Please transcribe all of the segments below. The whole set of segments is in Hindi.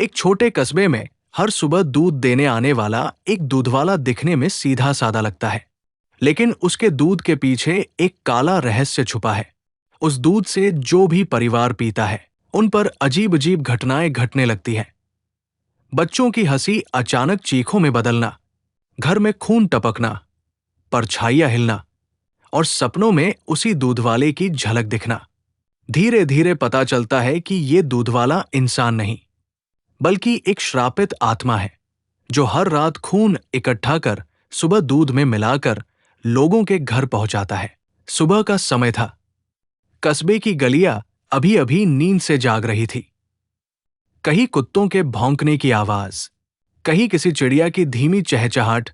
एक छोटे कस्बे में हर सुबह दूध देने आने वाला एक दूधवाला दिखने में सीधा सादा लगता है, लेकिन उसके दूध के पीछे एक काला रहस्य छुपा है। उस दूध से जो भी परिवार पीता है, उन पर अजीब अजीब घटनाएं घटने लगती हैं। बच्चों की हंसी अचानक चीखों में बदलना, घर में खून टपकना, परछाइयां हिलना और सपनों में उसी दूधवाले की झलक दिखना। धीरे धीरे पता चलता है कि ये दूधवाला इंसान नहीं, बल्कि एक श्रापित आत्मा है जो हर रात खून इकट्ठा कर सुबह दूध में मिलाकर लोगों के घर पहुंचाता है। सुबह का समय था। कस्बे की गलियां अभी अभी नींद से जाग रही थी। कहीं कुत्तों के भौंकने की आवाज, कहीं किसी चिड़िया की धीमी चहचहाट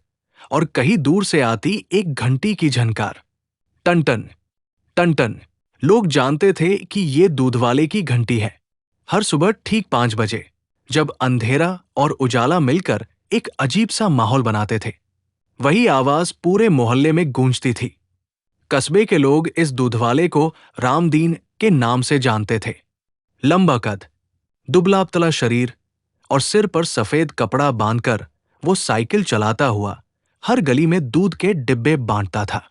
और कहीं दूर से आती एक घंटी की झनकार। टन टन टन टन। लोग जानते थे कि ये दूधवाले की घंटी है। हर सुबह ठीक 5 बजे, जब अंधेरा और उजाला मिलकर एक अजीब सा माहौल बनाते थे, वही आवाज पूरे मोहल्ले में गूंजती थी। कस्बे के लोग इस दूधवाले को रामदीन के नाम से जानते थे। लंबा कद, दुबला पतला शरीर और सिर पर सफेद कपड़ा बांधकर वो साइकिल चलाता हुआ हर गली में दूध के डिब्बे बांटता था।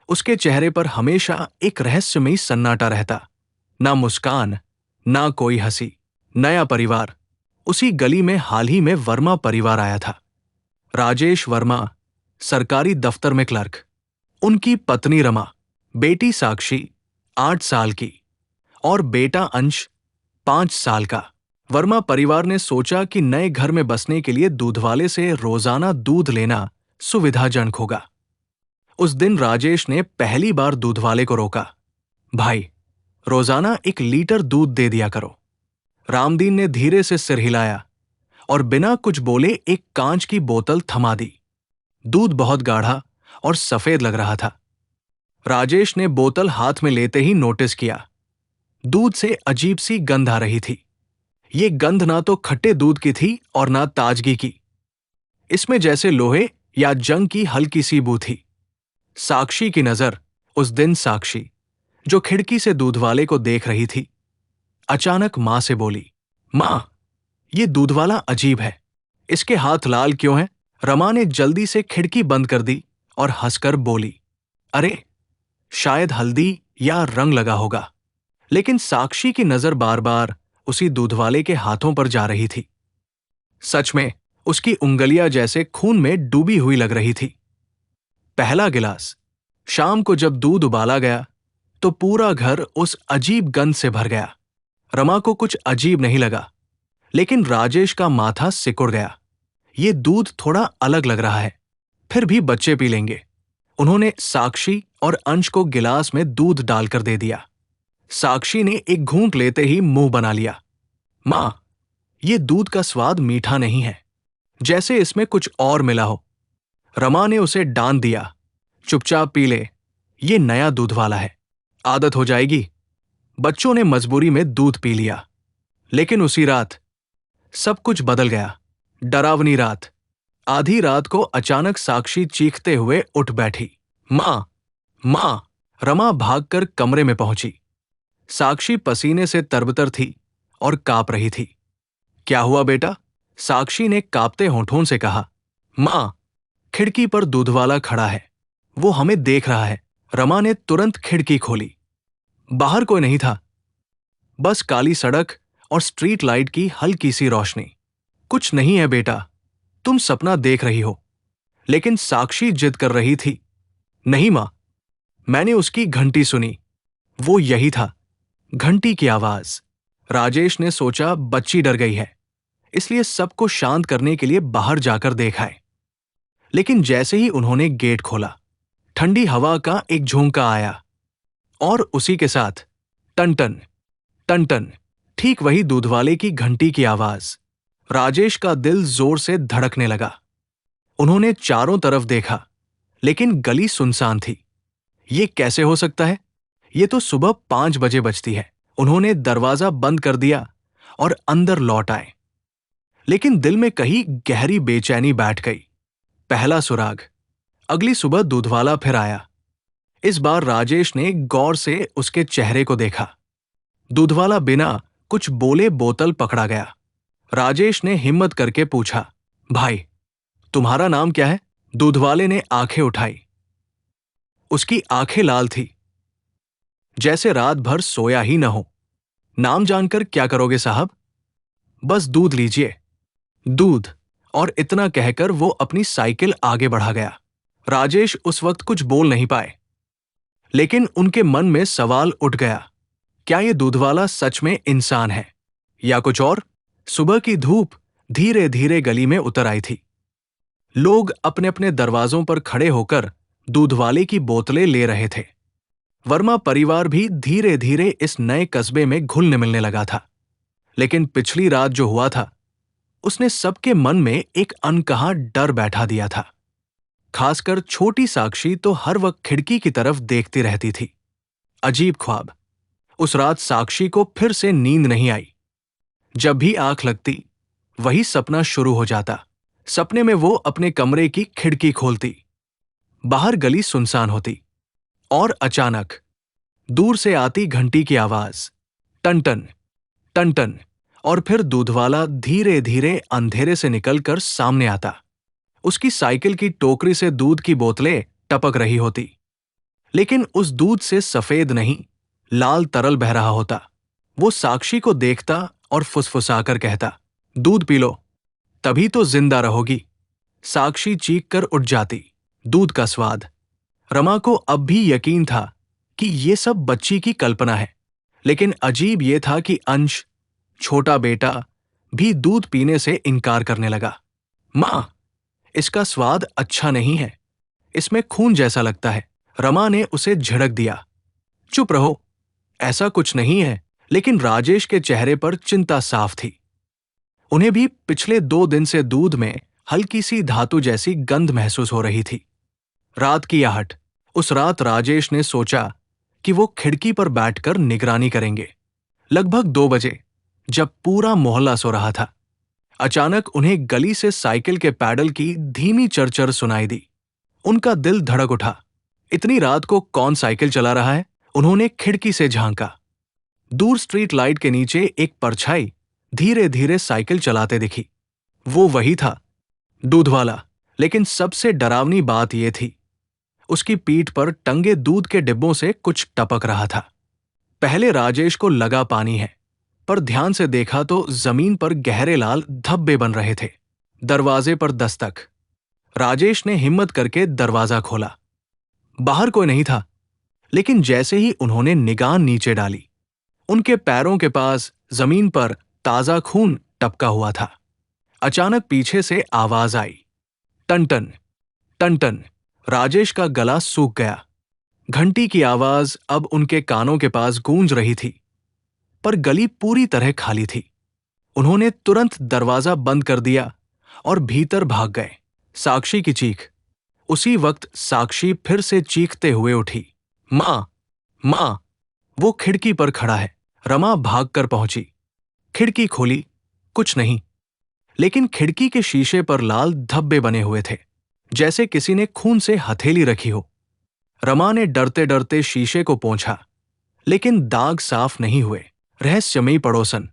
उसके चेहरे पर हमेशा एक रहस्यमयी सन्नाटा रहता। ना मुस्कान, ना कोई हंसी। नया परिवार। उसी गली में हाल ही में वर्मा परिवार आया था। राजेश वर्मा, सरकारी दफ्तर में क्लर्क। उनकी पत्नी रमा, बेटी साक्षी 8 साल की और बेटा अंश 5 साल का। वर्मा परिवार ने सोचा कि नए घर में बसने के लिए दूधवाले से रोजाना दूध लेना सुविधाजनक होगा। उस दिन राजेश ने पहली बार दूधवाले को रोका। भाई, रोजाना 1 लीटर दूध दे दिया करो। रामदीन ने धीरे से सिर हिलाया और बिना कुछ बोले एक कांच की बोतल थमा दी। दूध बहुत गाढ़ा और सफेद लग रहा था। राजेश ने बोतल हाथ में लेते ही नोटिस किया, दूध से अजीब सी गंध आ रही थी। ये गंध ना तो खट्टे दूध की थी और ना ताजगी की। इसमें जैसे लोहे या जंग की हल्की सी बू थी। साक्षी की नजर, उस दिन साक्षी, जो खिड़की से दूधवाले को देख रही थी, अचानक मां से बोली, मां, ये दूधवाला अजीब है। इसके हाथ लाल क्यों हैं? रमा ने जल्दी से खिड़की बंद कर दी और हंसकर बोली, अरे, शायद हल्दी या रंग लगा होगा। लेकिन साक्षी की नजर बार बार उसी दूधवाले के हाथों पर जा रही थी। सच में उसकी उंगलियां जैसे खून में डूबी हुई लग रही थी। पहला गिलास। शाम को जब दूध उबाला गया तो पूरा घर उस अजीब गंध से भर गया। रमा को कुछ अजीब नहीं लगा, लेकिन राजेश का माथा सिकुड़ गया। ये दूध थोड़ा अलग लग रहा है, फिर भी बच्चे पी लेंगे। उन्होंने साक्षी और अंश को गिलास में दूध डालकर दे दिया। साक्षी ने एक घूंट लेते ही मुंह बना लिया। मां, ये दूध का स्वाद मीठा नहीं है, जैसे इसमें कुछ और मिला हो। रमा ने उसे डांट दिया, चुपचाप पी ले, ये नया दूध वाला है, आदत हो जाएगी। बच्चों ने मजबूरी में दूध पी लिया। लेकिन उसी रात सब कुछ बदल गया। डरावनी रात। आधी रात को अचानक साक्षी चीखते हुए उठ बैठी। मां, मां। रमा भागकर कमरे में पहुंची। साक्षी पसीने से तरबतर थी और कांप रही थी। क्या हुआ बेटा? साक्षी ने कांपते होठों से कहा। मां, खिड़की पर दूधवाला खड़ा है, वो हमें देख रहा है। रमा ने तुरंत खिड़की खोली। बाहर कोई नहीं था, बस काली सड़क और स्ट्रीट लाइट की हल्की सी रोशनी। कुछ नहीं है बेटा, तुम सपना देख रही हो। लेकिन साक्षी जिद कर रही थी। नहीं मां, मैंने उसकी घंटी सुनी, वो यही था। घंटी की आवाज। राजेश ने सोचा बच्ची डर गई है, इसलिए सबको शांत करने के लिए बाहर जाकर देखा है। लेकिन जैसे ही उन्होंने गेट खोला, ठंडी हवा का एक झोंका आया और उसी के साथ टन टन टन टन, ठीक वही दूधवाले की घंटी की आवाज। राजेश का दिल जोर से धड़कने लगा। उन्होंने चारों तरफ देखा, लेकिन गली सुनसान थी। ये कैसे हो सकता है? ये तो सुबह 5 बजे बजती है। उन्होंने दरवाजा बंद कर दिया और अंदर लौट आए। लेकिन दिल में कहीं गहरी बेचैनी बैठ गई। पहला सुराग। अगली सुबह दूधवाला फिर आया। इस बार राजेश ने गौर से उसके चेहरे को देखा। दूधवाला बिना कुछ बोले बोतल पकड़ा गया। राजेश ने हिम्मत करके पूछा, भाई, तुम्हारा नाम क्या है? दूध वाले ने आंखें उठाई। उसकी आंखें लाल थी, जैसे रात भर सोया ही न हो। नाम जानकर क्या करोगे साहब? बस दूध लीजिए। दूध। और इतना कहकर वो अपनी साइकिल आगे बढ़ा गया। राजेश उस वक्त कुछ बोल नहीं पाए, लेकिन उनके मन में सवाल उठ गया, क्या ये दूधवाला सच में इंसान है या कुछ और? सुबह की धूप धीरे धीरे गली में उतर आई थी। लोग अपने अपने दरवाजों पर खड़े होकर दूधवाले की बोतलें ले रहे थे। वर्मा परिवार भी धीरे धीरे इस नए कस्बे में घुलने मिलने लगा था। लेकिन पिछली रात जो हुआ था, उसने सबके मन में एक अनकहा डर बैठा दिया था। खासकर छोटी साक्षी तो हर वक्त खिड़की की तरफ देखती रहती थी। अजीब ख्वाब। उस रात साक्षी को फिर से नींद नहीं आई। जब भी आंख लगती, वही सपना शुरू हो जाता। सपने में वो अपने कमरे की खिड़की खोलती। बाहर गली सुनसान होती और अचानक दूर से आती घंटी की आवाज, टन टन टन टन, और फिर दूधवाला धीरे धीरे अंधेरे से निकलकर सामने आता। उसकी साइकिल की टोकरी से दूध की बोतलें टपक रही होती, लेकिन उस दूध से सफेद नहीं, लाल तरल बह रहा होता। वो साक्षी को देखता और फुसफुसाकर कहता, दूध पी लो, तभी तो जिंदा रहोगी। साक्षी चीख कर उठ जाती। दूध का स्वाद। रमा को अब भी यकीन था कि ये सब बच्ची की कल्पना है, लेकिन अजीब ये था कि अंश, छोटा बेटा, भी दूध पीने से इनकार करने लगा। मां, इसका स्वाद अच्छा नहीं है, इसमें खून जैसा लगता है। रमा ने उसे झिड़क दिया, चुप रहो, ऐसा कुछ नहीं है। लेकिन राजेश के चेहरे पर चिंता साफ थी। उन्हें भी पिछले 2 दिन से दूध में हल्की सी धातु जैसी गंध महसूस हो रही थी। रात की आहट। उस रात राजेश ने सोचा कि वो खिड़की पर बैठकर निगरानी करेंगे। लगभग 2 बजे, जब पूरा मोहल्ला सो रहा था, अचानक उन्हें गली से साइकिल के पैडल की धीमी चरचर सुनाई दी। उनका दिल धड़क उठा। इतनी रात को कौन साइकिल चला रहा है? उन्होंने खिड़की से झांका। दूर स्ट्रीट लाइट के नीचे एक परछाई धीरे धीरे साइकिल चलाते दिखी। वो वही था, दूधवाला। लेकिन सबसे डरावनी बात यह थी, उसकी पीठ पर टंगे दूध के डिब्बों से कुछ टपक रहा था। पहले राजेश को लगा पानी है, पर ध्यान से देखा तो जमीन पर गहरे लाल धब्बे बन रहे थे। दरवाजे पर दस्तक। राजेश ने हिम्मत करके दरवाजा खोला। बाहर कोई नहीं था, लेकिन जैसे ही उन्होंने निगाह नीचे डाली, उनके पैरों के पास जमीन पर ताजा खून टपका हुआ था। अचानक पीछे से आवाज आई, टन टन टन टन। राजेश का गला सूख गया। घंटी की आवाज अब उनके कानों के पास गूंज रही थी, पर गली पूरी तरह खाली थी। उन्होंने तुरंत दरवाजा बंद कर दिया और भीतर भाग गए। साक्षी की चीख। उसी वक्त साक्षी फिर से चीखते हुए उठी, मां, मां। वो खिड़की पर खड़ा है। रमा भागकर पहुंची, खिड़की खोली, कुछ नहीं, लेकिन खिड़की के शीशे पर लाल धब्बे बने हुए थे, जैसे किसी ने खून से हथेली रखी हो। रमा ने डरते डरते शीशे को पोंछा, लेकिन दाग साफ नहीं हुए। रहस्यमयी पड़ोसन।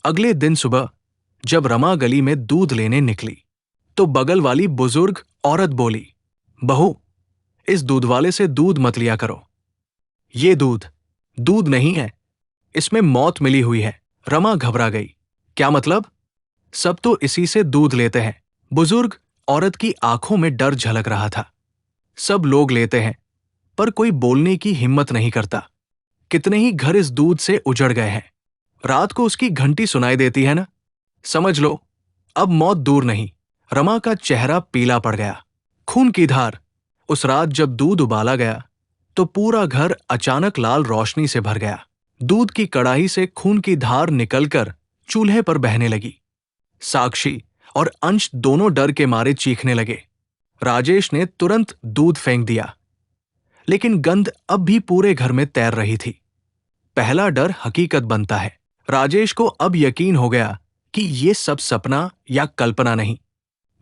अगले दिन सुबह जब रमा गली में दूध लेने निकली, तो बगल वाली बुजुर्ग औरत बोली, बहू, इस दूध वाले से दूध मत लिया करो। ये दूध दूध नहीं है, इसमें मौत मिली हुई है। रमा घबरा गई। क्या मतलब? सब तो इसी से दूध लेते हैं। बुजुर्ग औरत की आंखों में डर झलक रहा था। सब लोग लेते हैं, पर कोई बोलने की हिम्मत नहीं करता। कितने ही घर इस दूध से उजड़ गए हैं। रात को उसकी घंटी सुनाई देती है ना? समझ लो, अब मौत दूर नहीं। रमा का चेहरा पीला पड़ गया। खून की धार। उस रात जब दूध उबाला गया, तो पूरा घर अचानक लाल रोशनी से भर गया। दूध की कड़ाही से खून की धार निकलकर चूल्हे पर बहने लगी। साक्षी और अंश दोनों डर के मारे चीखने लगे। राजेश ने तुरंत दूध फेंक दिया, लेकिन गंध अब भी पूरे घर में तैर रही थी। पहला डर हकीकत बनता है। राजेश को अब यकीन हो गया कि ये सब सपना या कल्पना नहीं।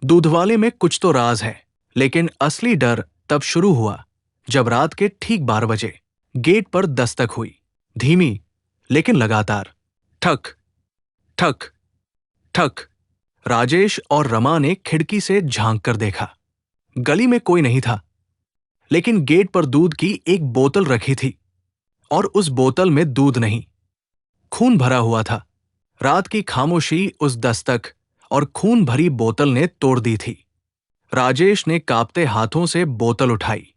दूधवाले में कुछ तो राज है। लेकिन असली डर तब शुरू हुआ जब रात के ठीक 12 बजे गेट पर दस्तक हुई। धीमी, लेकिन लगातार। ठक ठक ठक। राजेश और रमा ने खिड़की से झांक कर देखा। गली में कोई नहीं था, लेकिन गेट पर दूध की एक बोतल रखी थी और उस बोतल में दूध नहीं, खून भरा हुआ था। रात की खामोशी उस दस्तक और खून भरी बोतल ने तोड़ दी थी। राजेश ने कांपते हाथों से बोतल उठाई,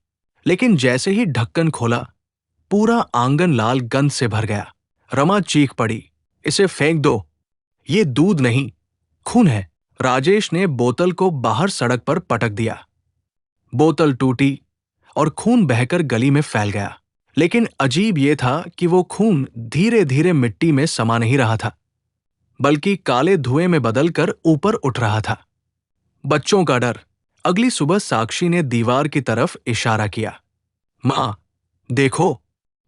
लेकिन जैसे ही ढक्कन खोला, पूरा आंगन लाल गंध से भर गया। रमा चीख पड़ी, इसे फेंक दो, ये दूध नहीं, खून है। राजेश ने बोतल को बाहर सड़क पर पटक दिया। बोतल टूटी और खून बहकर गली में फैल गया। लेकिन अजीब ये था कि वो खून धीरे धीरे मिट्टी में समा नहीं रहा था, बल्कि काले धुएं में बदलकर ऊपर उठ रहा था। बच्चों का डर। अगली सुबह साक्षी ने दीवार की तरफ इशारा किया। मां, देखो,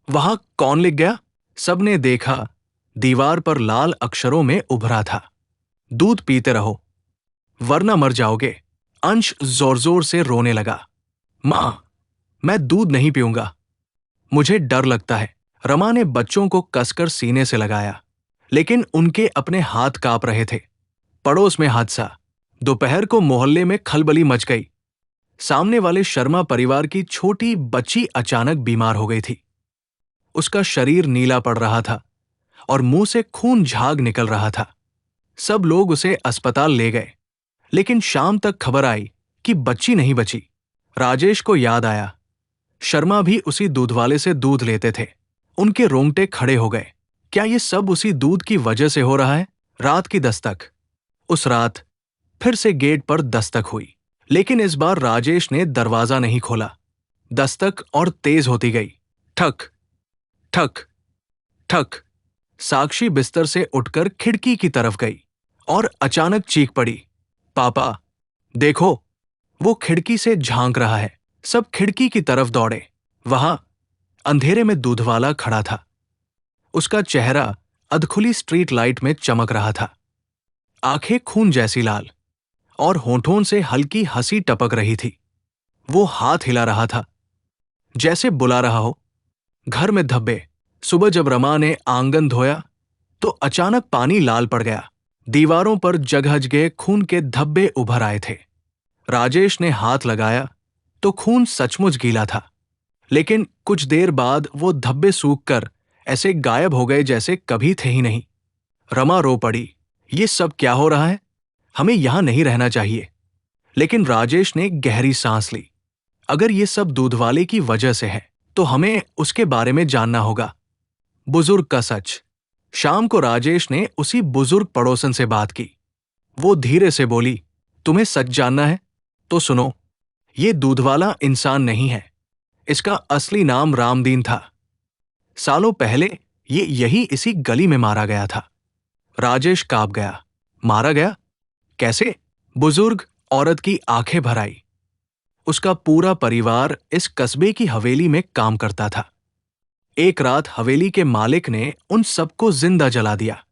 वहां कौन लिख गया? सबने देखा। दीवार पर लाल अक्षरों में उभरा था, दूध पीते रहो वरना मर जाओगे। अंश जोर जोर से रोने लगा। मां, मैं दूध नहीं पीऊंगा, मुझे डर लगता है। रमा ने बच्चों को कसकर सीने से लगाया, लेकिन उनके अपने हाथ कांप रहे थे। पड़ोस में हादसा। दोपहर को मोहल्ले में खलबली मच गई। सामने वाले शर्मा परिवार की छोटी बच्ची अचानक बीमार हो गई थी। उसका शरीर नीला पड़ रहा था और मुंह से खून झाग निकल रहा था। सब लोग उसे अस्पताल ले गए, लेकिन शाम तक खबर आई कि बच्ची नहीं बची। राजेश को याद आया, शर्मा भी उसी दूध वाले से दूध लेते थे। उनके रोंगटे खड़े हो गए। क्या ये सब उसी दूध की वजह से हो रहा है? रात की दस्तक। उस रात फिर से गेट पर दस्तक हुई, लेकिन इस बार राजेश ने दरवाजा नहीं खोला। दस्तक और तेज होती गई। ठक ठक ठक। साक्षी बिस्तर से उठकर खिड़की की तरफ गई और अचानक चीख पड़ी, पापा, देखो, वो खिड़की से झांक रहा है। सब खिड़की की तरफ दौड़े। वहां अंधेरे में दूधवाला खड़ा था। उसका चेहरा अधखुली स्ट्रीट लाइट में चमक रहा था। आंखें खून जैसी लाल और होठों से हल्की हंसी टपक रही थी। वो हाथ हिला रहा था, जैसे बुला रहा हो। घर में धब्बे। सुबह जब रमा ने आंगन धोया तो अचानक पानी लाल पड़ गया। दीवारों पर जगह जगह खून के धब्बे उभर आए थे। राजेश ने हाथ लगाया तो खून सचमुच गीला था, लेकिन कुछ देर बाद वो धब्बे सूखकर ऐसे गायब हो गए जैसे कभी थे ही नहीं। रमा रो पड़ी, ये सब क्या हो रहा है? हमें यहां नहीं रहना चाहिए। लेकिन राजेश ने गहरी सांस ली। अगर ये सब दूधवाले की वजह से है, तो हमें उसके बारे में जानना होगा। बुजुर्ग का सच। शाम को राजेश ने उसी बुजुर्ग पड़ोसन से बात की। वो धीरे से बोली, तुम्हें सच जानना है तो सुनो, ये दूधवाला इंसान नहीं है। इसका असली नाम रामदीन था। सालों पहले ये यही इसी गली में मारा गया था। राजेश कांप गया। मारा गया? कैसे? बुजुर्ग औरत की आंखें भर आई। उसका पूरा परिवार इस कस्बे की हवेली में काम करता था। एक रात हवेली के मालिक ने उन सबको जिंदा जला दिया।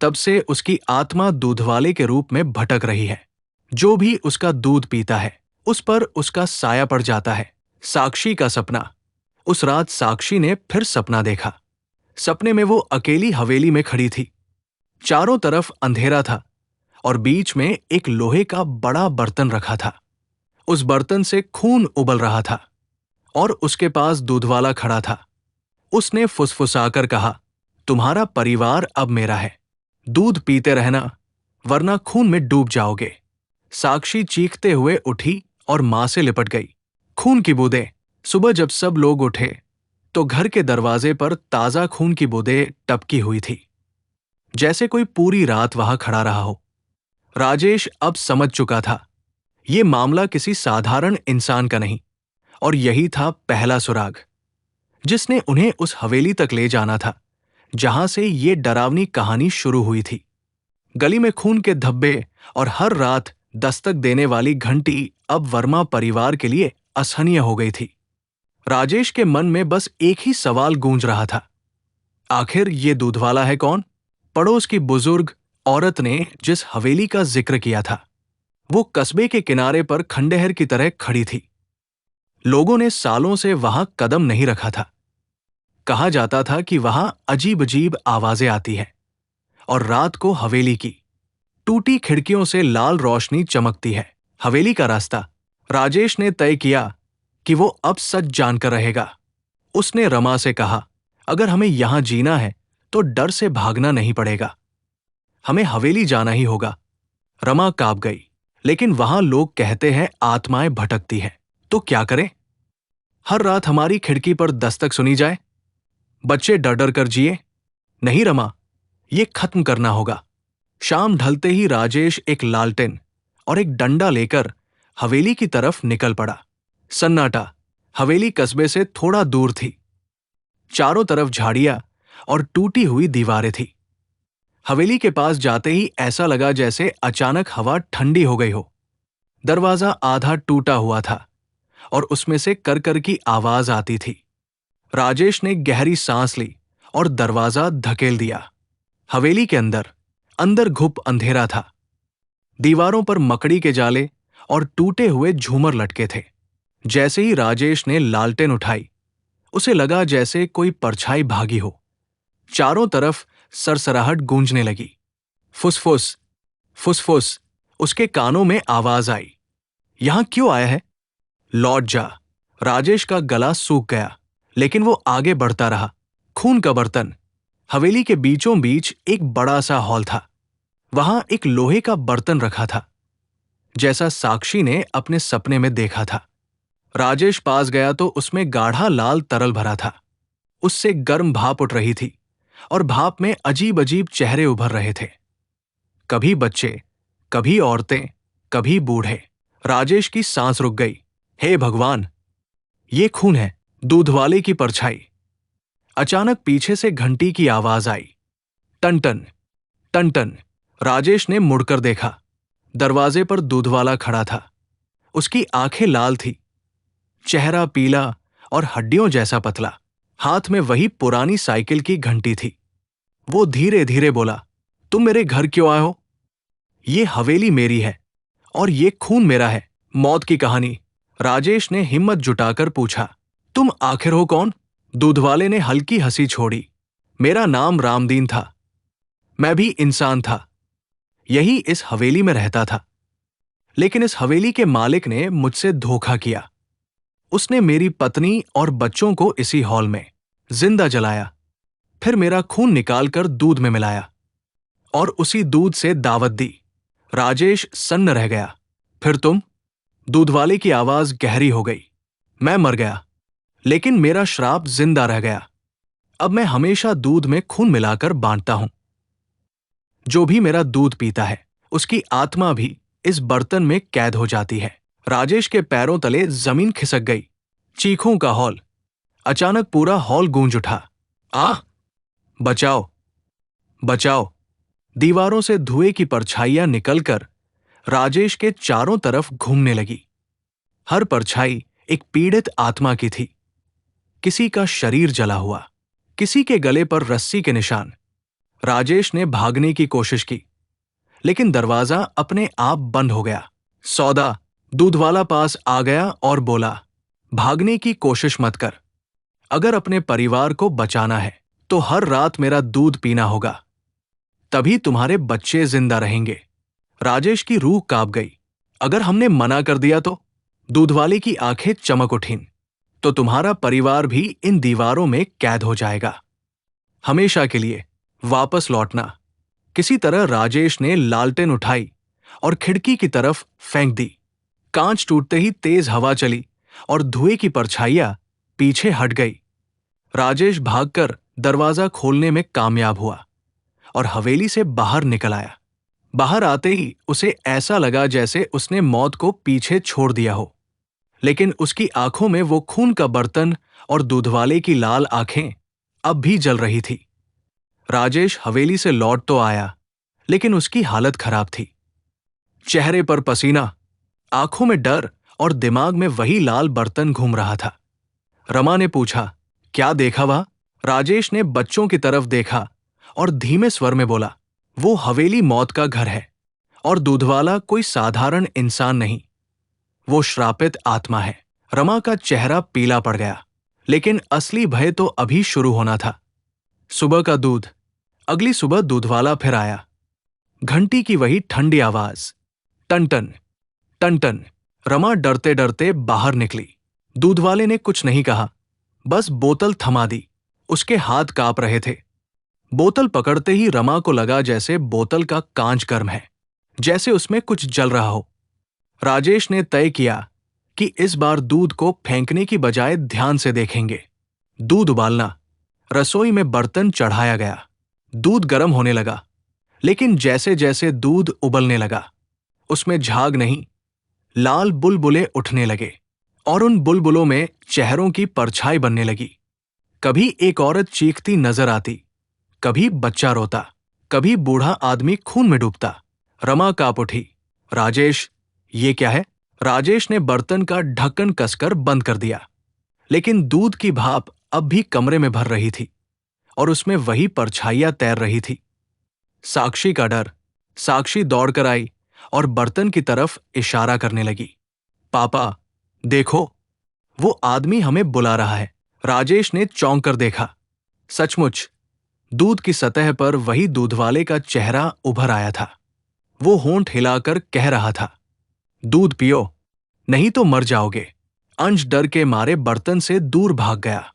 तब से उसकी आत्मा दूधवाले के रूप में भटक रही है। जो भी उसका दूध पीता है, उस पर उसका साया पड़ जाता है। साक्षी का सपना। उस रात साक्षी ने फिर सपना देखा। सपने में वो अकेली हवेली में खड़ी थी। चारों तरफ अंधेरा था और बीच में एक लोहे का बड़ा बर्तन रखा था। उस बर्तन से खून उबल रहा था और उसके पास दूधवाला खड़ा था। उसने फुसफुसाकर कहा, तुम्हारा परिवार अब मेरा है। दूध पीते रहना, वरना खून में डूब जाओगे। साक्षी चीखते हुए उठी और मां से लिपट गई। खून की बूंदें। सुबह जब सब लोग उठे तो घर के दरवाजे पर ताजा खून की बूंदें टपकी हुई थी, जैसे कोई पूरी रात वहां खड़ा रहा हो। राजेश अब समझ चुका था, ये मामला किसी साधारण इंसान का नहीं, और यही था पहला सुराग, जिसने उन्हें उस हवेली तक ले जाना था जहां से ये डरावनी कहानी शुरू हुई थी। गली में खून के धब्बे और हर रात दस्तक देने वाली घंटी अब वर्मा परिवार के लिए असहनीय हो गई थी। राजेश के मन में बस एक ही सवाल गूंज रहा था, आखिर ये दूधवाला है कौन? पड़ोस की बुजुर्ग औरत ने जिस हवेली का जिक्र किया था, वो कस्बे के किनारे पर खंडहर की तरह खड़ी थी। लोगों ने सालों से वहां कदम नहीं रखा था। कहा जाता था कि वहां अजीब अजीब आवाजें आती हैं और रात को हवेली की टूटी खिड़कियों से लाल रोशनी चमकती है। हवेली का रास्ता। राजेश ने तय किया कि वो अब सच जानकर रहेगा। उसने रमा से कहा, अगर हमें यहां जीना है तो डर से भागना नहीं पड़ेगा, हमें हवेली जाना ही होगा। रमा कांप गई। लेकिन वहां लोग कहते हैं आत्माएं भटकती हैं, तो क्या करें? हर रात हमारी खिड़की पर दस्तक सुनी जाए, बच्चे डर डर कर जिए। नहीं रमा, ये खत्म करना होगा। शाम ढलते ही राजेश एक लालटेन और एक डंडा लेकर हवेली की तरफ निकल पड़ा। सन्नाटा। हवेली कस्बे से थोड़ा दूर थी। चारों तरफ झाड़ियां और टूटी हुई दीवारें थी। हवेली के पास जाते ही ऐसा लगा जैसे अचानक हवा ठंडी हो गई हो। दरवाजा आधा टूटा हुआ था और उसमें से करकर की आवाज आती थी। राजेश ने गहरी सांस ली और दरवाजा धकेल दिया। हवेली के अंदर अंदर घुप अंधेरा था। दीवारों पर मकड़ी के जाले और टूटे हुए झूमर लटके थे। जैसे ही राजेश ने लालटेन उठाई, उसे लगा जैसे कोई परछाई भागी हो। चारों तरफ सरसराहट गूंजने लगी। फुसफुस, फुसफुस। उसके कानों में आवाज आई, यहां क्यों आया है? लौट जा। राजेश का गला सूख गया, लेकिन वो आगे बढ़ता रहा। खून का बर्तन। हवेली के बीचों बीच एक बड़ा सा हॉल था। वहां एक लोहे का बर्तन रखा था, जैसा साक्षी ने अपने सपने में देखा था। राजेश पास गया तो उसमें गाढ़ा लाल तरल भरा था। उससे गर्म भाप उठ रही थी और भाप में अजीब अजीब चेहरे उभर रहे थे। कभी बच्चे, कभी औरतें, कभी बूढ़े। राजेश की सांस रुक गई। हे भगवान, ये खून है। दूध वाले की परछाई। अचानक पीछे से घंटी की आवाज आई। टन टन, टन टन। राजेश ने मुड़कर देखा। दरवाजे पर दूधवाला खड़ा था। उसकी आंखें लाल थी, चेहरा पीला और हड्डियों जैसा पतला। हाथ में वही पुरानी साइकिल की घंटी थी। वो धीरे धीरे बोला, तुम मेरे घर क्यों आए हो? ये हवेली मेरी है और ये खून मेरा है। मौत की कहानी। राजेश ने हिम्मत जुटाकर पूछा, तुम आखिर हो कौन? दूधवाले ने हल्की हंसी छोड़ी। मेरा नाम रामदीन था। मैं भी इंसान था। यही इस हवेली में रहता था। लेकिन इस हवेली के मालिक ने मुझसे धोखा किया। उसने मेरी पत्नी और बच्चों को इसी हॉल में जिंदा जलाया, फिर मेरा खून निकालकर दूध में मिलाया और उसी दूध से दावत दी। राजेश सन्न रह गया। फिर तुम? दूधवाले की आवाज गहरी हो गई। मैं मर गया, लेकिन मेरा श्राप जिंदा रह गया। अब मैं हमेशा दूध में खून मिलाकर बांटता हूं। जो भी मेरा दूध पीता है, उसकी आत्मा भी इस बर्तन में कैद हो जाती है। राजेश के पैरों तले जमीन खिसक गई। चीखों का हॉल। अचानक पूरा हॉल गूंज उठा। आह! बचाओ, बचाओ! दीवारों से धुएं की परछाइयां निकलकर राजेश के चारों तरफ घूमने लगी। हर परछाई एक पीड़ित आत्मा की थी। किसी का शरीर जला हुआ, किसी के गले पर रस्सी के निशान। राजेश ने भागने की कोशिश की, लेकिन दरवाजा अपने आप बंद हो गया। सौदा। दूधवाला पास आ गया और बोला, भागने की कोशिश मत कर। अगर अपने परिवार को बचाना है तो हर रात मेरा दूध पीना होगा, तभी तुम्हारे बच्चे जिंदा रहेंगे। राजेश की रूह कांप गई। अगर हमने मना कर दिया तो? दूधवाले की आंखें चमक उठीं। तो तुम्हारा परिवार भी इन दीवारों में कैद हो जाएगा, हमेशा के लिए। वापस लौटना। किसी तरह राजेश ने लालटेन उठाई और खिड़की की तरफ फेंक दी। कांच टूटते ही तेज हवा चली और धुएं की परछाइयां पीछे हट गई। राजेश भागकर दरवाजा खोलने में कामयाब हुआ और हवेली से बाहर निकल आया। बाहर आते ही उसे ऐसा लगा जैसे उसने मौत को पीछे छोड़ दिया हो, लेकिन उसकी आंखों में वो खून का बर्तन और दूधवाले की लाल आंखें अब भी जल रही थी। राजेश हवेली से लौट तो आया, लेकिन उसकी हालत खराब थी। चेहरे पर पसीना, आंखों में डर और दिमाग में वही लाल बर्तन घूम रहा था। रमा ने पूछा, क्या देखा वहां? राजेश ने बच्चों की तरफ देखा और धीमे स्वर में बोला, वो हवेली मौत का घर है और दूधवाला कोई साधारण इंसान नहीं, वो श्रापित आत्मा है। रमा का चेहरा पीला पड़ गया, लेकिन असली भय तो अभी शुरू होना था। सुबह का दूध। अगली सुबह दूधवाला फिर आया। घंटी की वही ठंडी आवाज, टन टन टन टन। रमा डरते डरते बाहर निकली। दूध वाले ने कुछ नहीं कहा, बस बोतल थमा दी। उसके हाथ कांप रहे थे। बोतल पकड़ते ही रमा को लगा जैसे बोतल का कांच गर्म है, जैसे उसमें कुछ जल रहा हो। राजेश ने तय किया कि इस बार दूध को फेंकने की बजाय ध्यान से देखेंगे। दूध उबालना। रसोई में बर्तन चढ़ाया गया। दूध गर्म होने लगा, लेकिन जैसे जैसे दूध उबलने लगा, उसमें झाग नहीं, लाल बुलबुले उठने लगे और उन बुलबुलों में चेहरों की परछाई बनने लगी। कभी एक औरत चीखती नजर आती, कभी बच्चा रोता, कभी बूढ़ा आदमी खून में डूबता। रमा कांप उठी। राजेश, ये क्या है? राजेश ने बर्तन का ढक्कन कसकर बंद कर दिया, लेकिन दूध की भाप अब भी कमरे में भर रही थी और उसमें वही परछाइयां तैर रही थी। साक्षी का डर। साक्षी दौड़कर आई और बर्तन की तरफ इशारा करने लगी। पापा, देखो, वो आदमी हमें बुला रहा है। राजेश ने चौंक कर देखा। सचमुच दूध की सतह पर वही दूधवाले का चेहरा उभर आया था। वो होंठ हिलाकर कह रहा था, दूध पियो, नहीं तो मर जाओगे। अंश डर के मारे बर्तन से दूर भाग गया।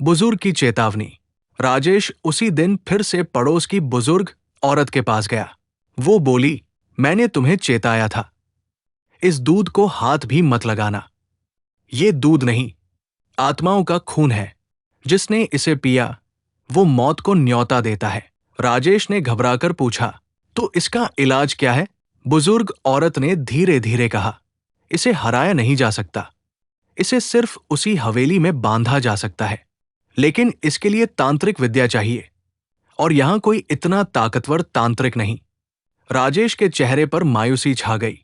बुजुर्ग की चेतावनी। राजेश उसी दिन फिर से पड़ोस की बुजुर्ग औरत के पास गया। वो बोली, मैंने तुम्हें चेताया था, इस दूध को हाथ भी मत लगाना। ये दूध नहीं, आत्माओं का खून है। जिसने इसे पिया वो मौत को न्योता देता है। राजेश ने घबराकर पूछा, तो इसका इलाज क्या है? बुजुर्ग औरत ने धीरे धीरे कहा, इसे हराया नहीं जा सकता, इसे सिर्फ उसी हवेली में बांधा जा सकता है, लेकिन इसके लिए तांत्रिक विद्या चाहिए, और यहां कोई इतना ताकतवर तांत्रिक नहीं। राजेश के चेहरे पर मायूसी छा गई।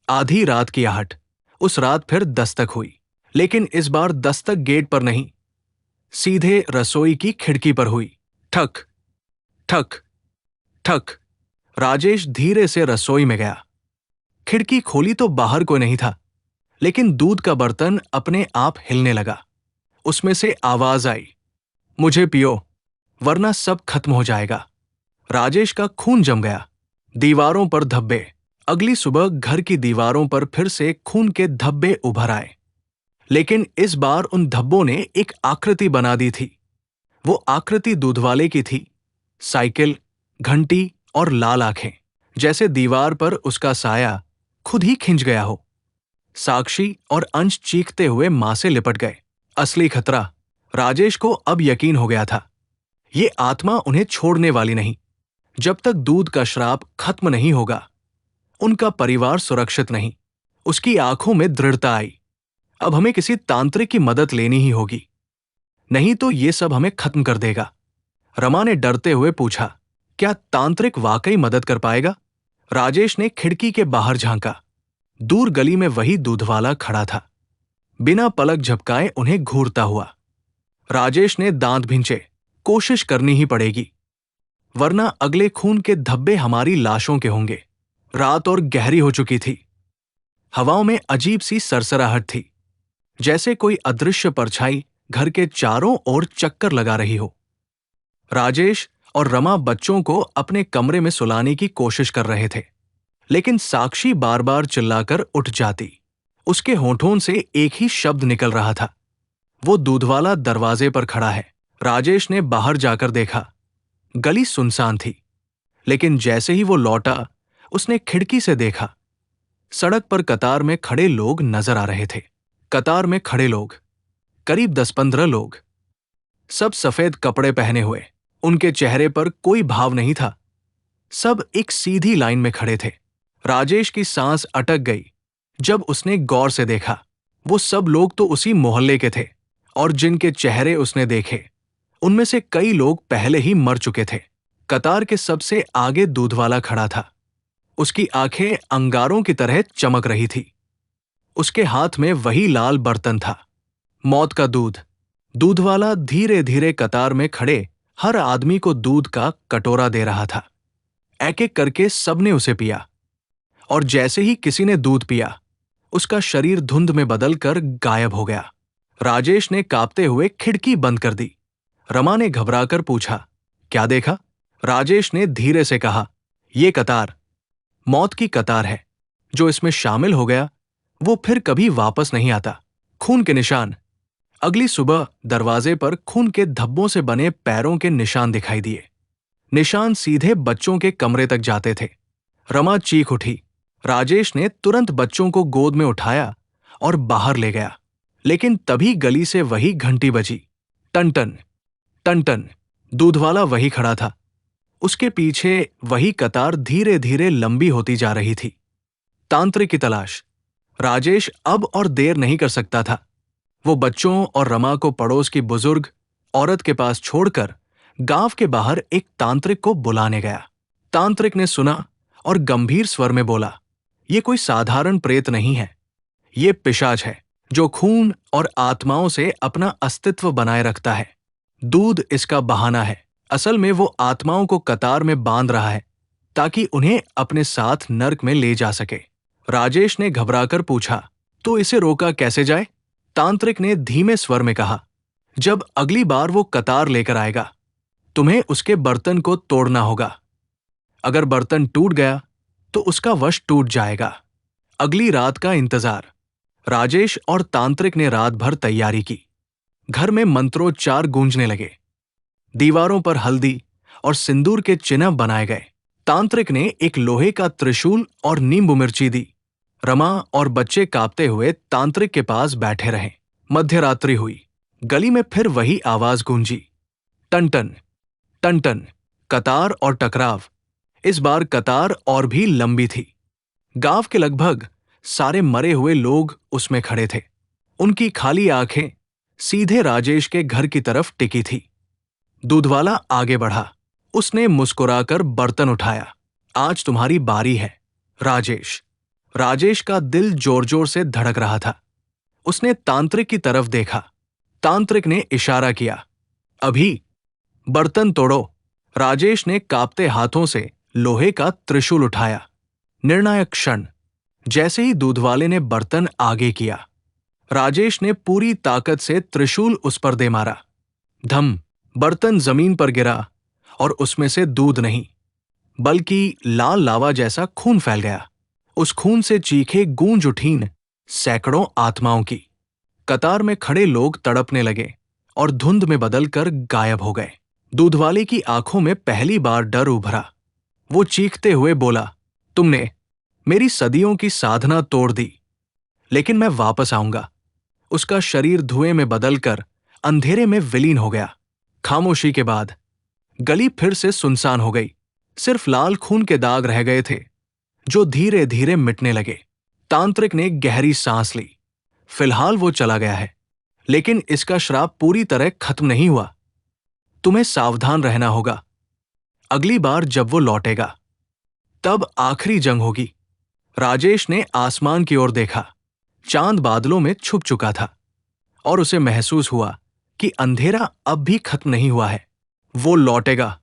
आधी रात की आहट। उस रात फिर दस्तक हुई, लेकिन इस बार दस्तक गेट पर नहीं, सीधे रसोई की खिड़की पर हुई। ठक ठक ठक। राजेश धीरे से रसोई में गया। खिड़की खोली तो बाहर कोई नहीं था, लेकिन दूध का बर्तन अपने आप हिलने लगा। उसमें से आवाज आई, मुझे पियो, वरना सब खत्म हो जाएगा। राजेश का खून जम गया। दीवारों पर धब्बे। अगली सुबह घर की दीवारों पर फिर से खून के धब्बे उभर आए, लेकिन इस बार उन धब्बों ने एक आकृति बना दी थी। वो आकृति दूधवाले की थी। साइकिल, घंटी और लाल आंखें, जैसे दीवार पर उसका साया खुद ही खिंच गया हो। साक्षी और अंश चीखते हुए मां से लिपट गए। असली खतरा। राजेश को अब यकीन हो गया था, ये आत्मा उन्हें छोड़ने वाली नहीं। जब तक दूध का श्राप खत्म नहीं होगा, उनका परिवार सुरक्षित नहीं। उसकी आंखों में दृढ़ता आई। अब हमें किसी तांत्रिक की मदद लेनी ही होगी, नहीं तो ये सब हमें खत्म कर देगा। रमा ने डरते हुए पूछा, क्या तांत्रिक वाकई मदद कर पाएगा? राजेश ने खिड़की के बाहर झांका। दूर गली में वही दूधवाला खड़ा था, बिना पलक झपकाए उन्हें घूरता हुआ। राजेश ने दांत भींचे, कोशिश करनी ही पड़ेगी, वरना अगले खून के धब्बे हमारी लाशों के होंगे। रात और गहरी हो चुकी थी। हवाओं में अजीब सी सरसराहट थी, जैसे कोई अदृश्य परछाई घर के चारों ओर चक्कर लगा रही हो। राजेश और रमा बच्चों को अपने कमरे में सुलाने की कोशिश कर रहे थे, लेकिन साक्षी बार बार चिल्लाकर उठ जाती। उसके होठों से एक ही शब्द निकल रहा था, वो दूधवाला दरवाजे पर खड़ा है। राजेश ने बाहर जाकर देखा। गली सुनसान थी, लेकिन जैसे ही वो लौटा, उसने खिड़की से देखा। सड़क पर कतार में खड़े लोग नजर आ रहे थे। कतार में खड़े लोग, करीब 10-15 लोग, सब सफेद कपड़े पहने हुए। उनके चेहरे पर कोई भाव नहीं था। सब एक सीधी लाइन में खड़े थे। राजेश की सांस अटक गई जब उसने गौर से देखा। वो सब लोग तो उसी मोहल्ले के थे, और जिनके चेहरे उसने देखे, उनमें से कई लोग पहले ही मर चुके थे। कतार के सबसे आगे दूधवाला खड़ा था। उसकी आंखें अंगारों की तरह चमक रही थी। उसके हाथ में वही लाल बर्तन था, मौत का दूध। दूधवाला धीरे धीरे कतार में खड़े हर आदमी को दूध का कटोरा दे रहा था। एक एक करके सबने उसे पिया, और जैसे ही किसी ने दूध पिया, उसका शरीर धुंध में बदलकर गायब हो गया। राजेश ने कांपते हुए खिड़की बंद कर दी। रमा ने घबराकर पूछा, क्या देखा? राजेश ने धीरे से कहा, ये कतार, मौत की कतार है। जो इसमें शामिल हो गया वो फिर कभी वापस नहीं आता। खून के निशान। अगली सुबह दरवाजे पर खून के धब्बों से बने पैरों के निशान दिखाई दिए। निशान सीधे बच्चों के कमरे तक जाते थे। रमा चीख उठी। राजेश ने तुरंत बच्चों को गोद में उठाया और बाहर ले गया। लेकिन तभी गली से वही घंटी बजी। टन टन टन टन। दूधवाला वही खड़ा था। उसके पीछे वही कतार धीरे धीरे लंबी होती जा रही थी। तांत्रिक की तलाश। राजेश अब और देर नहीं कर सकता था। वो बच्चों और रमा को पड़ोस की बुजुर्ग औरत के पास छोड़कर गांव के बाहर एक तांत्रिक को बुलाने गया। तांत्रिक ने सुना और गंभीर स्वर में बोला, "ये कोई साधारण प्रेत नहीं है। ये पिशाच है जो खून और आत्माओं से अपना अस्तित्व बनाए रखता है। दूध इसका बहाना है। असल में वो आत्माओं को कतार में बांध रहा है ताकि उन्हें अपने साथ नर्क में ले जा सके।" राजेश ने घबराकर पूछा, "तो इसे रोका कैसे जाए?" तांत्रिक ने धीमे स्वर में कहा, "जब अगली बार वो कतार लेकर आएगा तुम्हें उसके बर्तन को तोड़ना होगा। अगर बर्तन टूट गया तो उसका वश टूट जाएगा। अगली रात का इंतजार।" राजेश और तांत्रिक ने रात भर तैयारी की। घर में मंत्रोच्चार गूंजने लगे। दीवारों पर हल्दी और सिंदूर के चिन्ह बनाए गए। तांत्रिक ने एक लोहे का त्रिशूल और नींबू मिर्ची दी। रमा और बच्चे कांपते हुए तांत्रिक के पास बैठे रहे। मध्यरात्रि हुई। गली में फिर वही आवाज गूंजी। टन टन टन टन। कतार और टकराव। इस बार कतार और भी लंबी थी। गांव के लगभग सारे मरे हुए लोग उसमें खड़े थे। उनकी खाली आंखें सीधे राजेश के घर की तरफ टिकी थी। दूधवाला आगे बढ़ा। उसने मुस्कुराकर बर्तन उठाया। "आज तुम्हारी बारी है, राजेश।" राजेश का दिल जोर जोर से धड़क रहा था। उसने तांत्रिक की तरफ देखा। तांत्रिक ने इशारा किया, "अभी बर्तन तोड़ो।" राजेश ने कांपते हाथों से लोहे का त्रिशूल उठाया। निर्णायक क्षण। जैसे ही दूधवाले ने बर्तन आगे किया, राजेश ने पूरी ताकत से त्रिशूल उस पर दे मारा। धम। बर्तन जमीन पर गिरा और उसमें से दूध नहीं बल्कि लाल लावा जैसा खून फैल गया। उस खून से चीखें गूंज उठीं सैकड़ों आत्माओं की। कतार में खड़े लोग तड़पने लगे और धुंध में बदलकर गायब हो गए। दूधवाले की आंखों में पहली बार डर उभरा। वो चीखते हुए बोला, "तुमने मेरी सदियों की साधना तोड़ दी, लेकिन मैं वापस आऊंगा।" उसका शरीर धुएं में बदलकर अंधेरे में विलीन हो गया। खामोशी के बाद गली फिर से सुनसान हो गई। सिर्फ लाल खून के दाग रह गए थे जो धीरे धीरे मिटने लगे। तांत्रिक ने गहरी सांस ली। फिलहाल वो चला गया है, लेकिन इसका श्राप पूरी तरह खत्म नहीं हुआ। तुम्हें सावधान रहना होगा। अगली बार जब वो लौटेगा तब आखिरी जंग होगी। राजेश ने आसमान की ओर देखा। चांद बादलों में छुप चुका था और उसे महसूस हुआ कि अंधेरा अब भी खत्म नहीं हुआ है। वो लौटेगा,